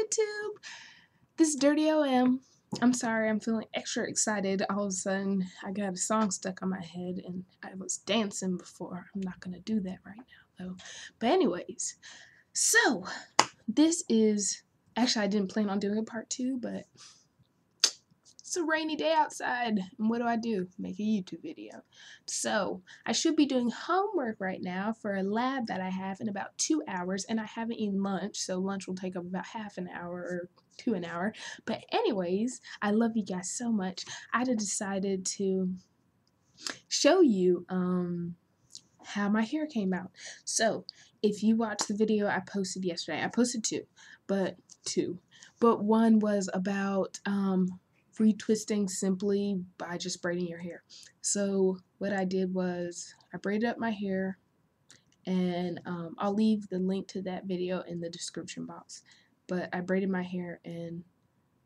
YouTube? This is Dirty OM. I'm sorry, I'm feeling extra excited. All of a sudden, I got a song stuck on my head and I was dancing before. I'm not gonna do that right now though. But anyways, so this is, actually I didn't plan on doing a part 2, but it's a rainy day outside, and what do? Make a YouTube video. So, I should be doing homework right now for a lab that I have in about 2 hours, and I haven't eaten lunch, so lunch will take up about half an hour or to an hour. But anyways, I love you guys so much. I decided to show you how my hair came out. So, if you watched the video I posted yesterday, I posted two, but one was about retwisting simply by just braiding your hair. So what I did was I braided up my hair, and I'll leave the link to that video in the description box. But I braided my hair and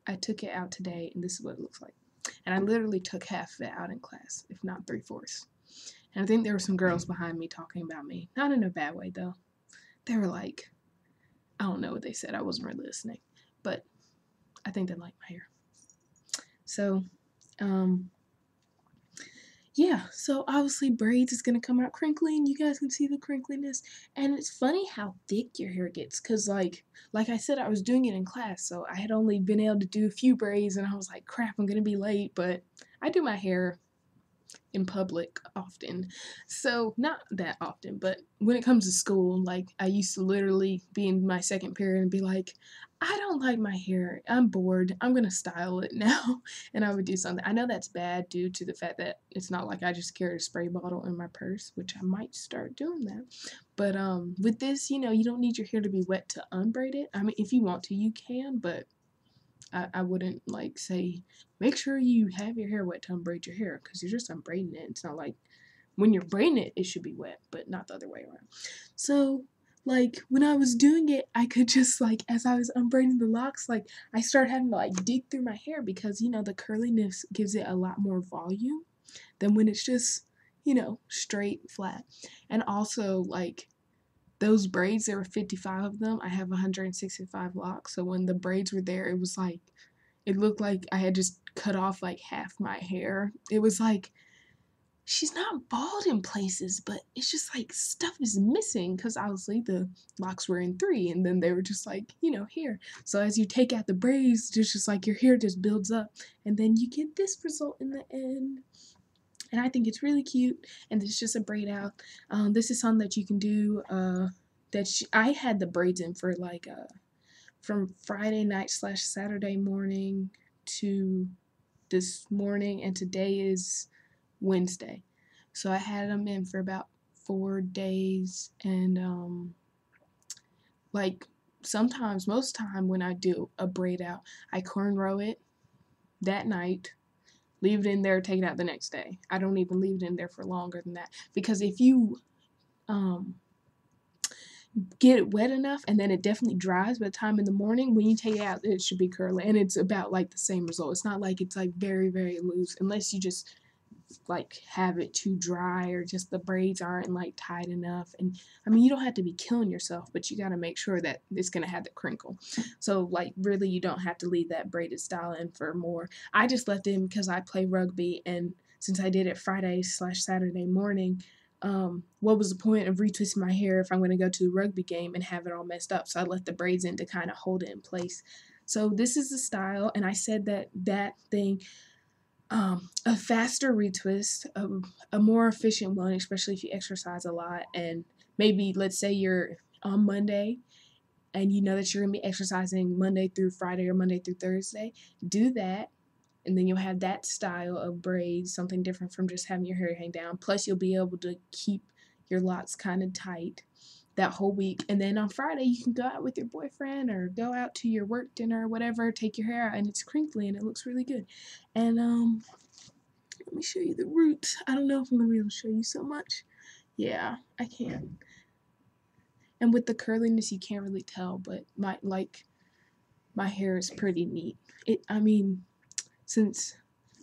I took it out today, and this is what it looks like. And I literally took half of it out in class, if not 3/4. And I think there were some girls behind me talking about me. Not in a bad way though. They were like, I don't know what they said, I wasn't really listening. But I think they liked my hair. So, yeah, so obviously braids is gonna come out crinkly, and you guys can see the crinkliness. And it's funny how thick your hair gets, cause like I said, I was doing it in class, so I had only been able to do a few braids, and I was like, crap, I'm gonna be late. But I do my hair in public often, so not that often, but when it comes to school, like I used to literally be in my second period and be like, I don't like my hair, I'm bored, I'm gonna style it now. And I would do something. I know that's bad due to the fact that it's not like I just carry a spray bottle in my purse, which I might start doing that. But with this, you know, you don't need your hair to be wet to unbraid it. I mean, if you want to, you can, but I wouldn't like say make sure you have your hair wet to unbraid your hair, because you're just unbraiding it. It's not like when you're braiding it, it should be wet, but not the other way around. So like when I was doing it, I could just like, as I was unbraiding the locks, like I started having to like dig through my hair, because you know the curliness gives it a lot more volume than when it's just, you know, straight flat. And also like those braids, there were 55 of them. I have 165 locks, so when the braids were there, it was like, it looked like I had just cut off like half my hair. It was like, she's not bald in places, but it's just like stuff is missing, because obviously the locks were in 3, and then they were just like, you know, here. So as you take out the braids, it's just like your hair just builds up, and then you get this result in the end. And I think it's really cute, and it's just a braid out. This is something that you can do, I had the braids in for like from Friday night / Saturday morning to this morning, and today is Wednesday. So I had them in for about 4 days, and like sometimes, most time when I do a braid out, I cornrow it that night, leave it in there, take it out the next day. I don't even leave it in there for longer than that, because if you get it wet enough and then it definitely dries by the time in the morning, when you take it out, it should be curly, and it's about like the same result. It's not like it's like very, very loose, unless you just like have it too dry, or just the braids aren't like tight enough. And I mean, you don't have to be killing yourself, but you got to make sure that it's gonna have the crinkle. So like really, you don't have to leave that braided style in for more. I just left it in because I play rugby, and since I did it Friday / Saturday morning, what was the point of retwisting my hair if I'm going to go to a rugby game and have it all messed up? So I left the braids in to kind of hold it in place. So this is the style, and I said that thing, a faster retwist, a more efficient one, especially if you exercise a lot, and maybe let's say you're on Monday and you know that you're going to be exercising Monday through Friday or Monday through Thursday, do that, and then you'll have that style of braids, something different from just having your hair hang down. Plus you'll be able to keep your locks kind of tight that whole week, and then on Friday you can go out with your boyfriend or go out to your work dinner or whatever, take your hair out, and it's crinkly and it looks really good. And let me show you the roots. I don't know if I'm gonna be able to show you so much. Yeah, I can. And with the curliness you can't really tell, but my hair is pretty neat. I mean, since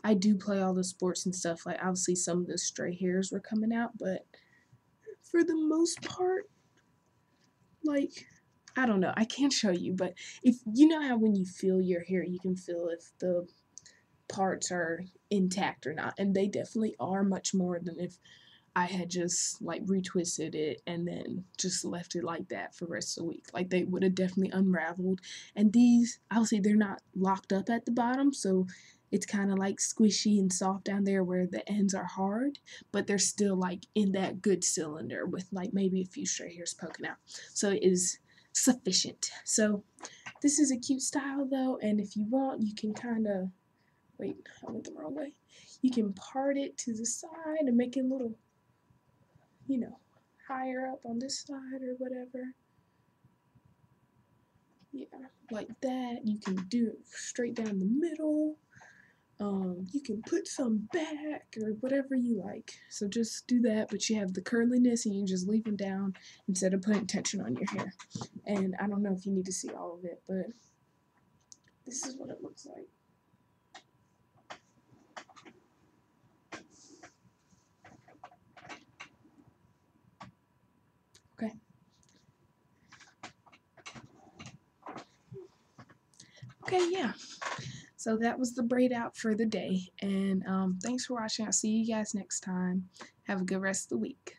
I do play all the sports and stuff, like obviously some of the stray hairs were coming out, but for the most part, like I don't know, I can't show you, but if you know how when you feel your hair, you can feel if the parts are intact or not, and they definitely are much more than if I had just like retwisted it and then just left it like that for the rest of the week. Like they would have definitely unraveled. And these, obviously, they're not locked up at the bottom, so it's kind of like squishy and soft down there where the ends are hard, but they're still like in that good cylinder with like maybe a few stray hairs poking out. So it is sufficient. So this is a cute style though, and if you want, you can kind of, wait, I went the wrong way. You can part it to the side and make it a little, you know, higher up on this side or whatever. Yeah, like that. You can do it straight down the middle. You can put some back or whatever you like. So just do that, but you have the curliness and you just leave them down instead of putting tension on your hair. And I don't know if you need to see all of it, but this is what it looks like. Okay. Okay, yeah. So that was the braid out for the day. And thanks for watching. I'll see you guys next time. Have a good rest of the week.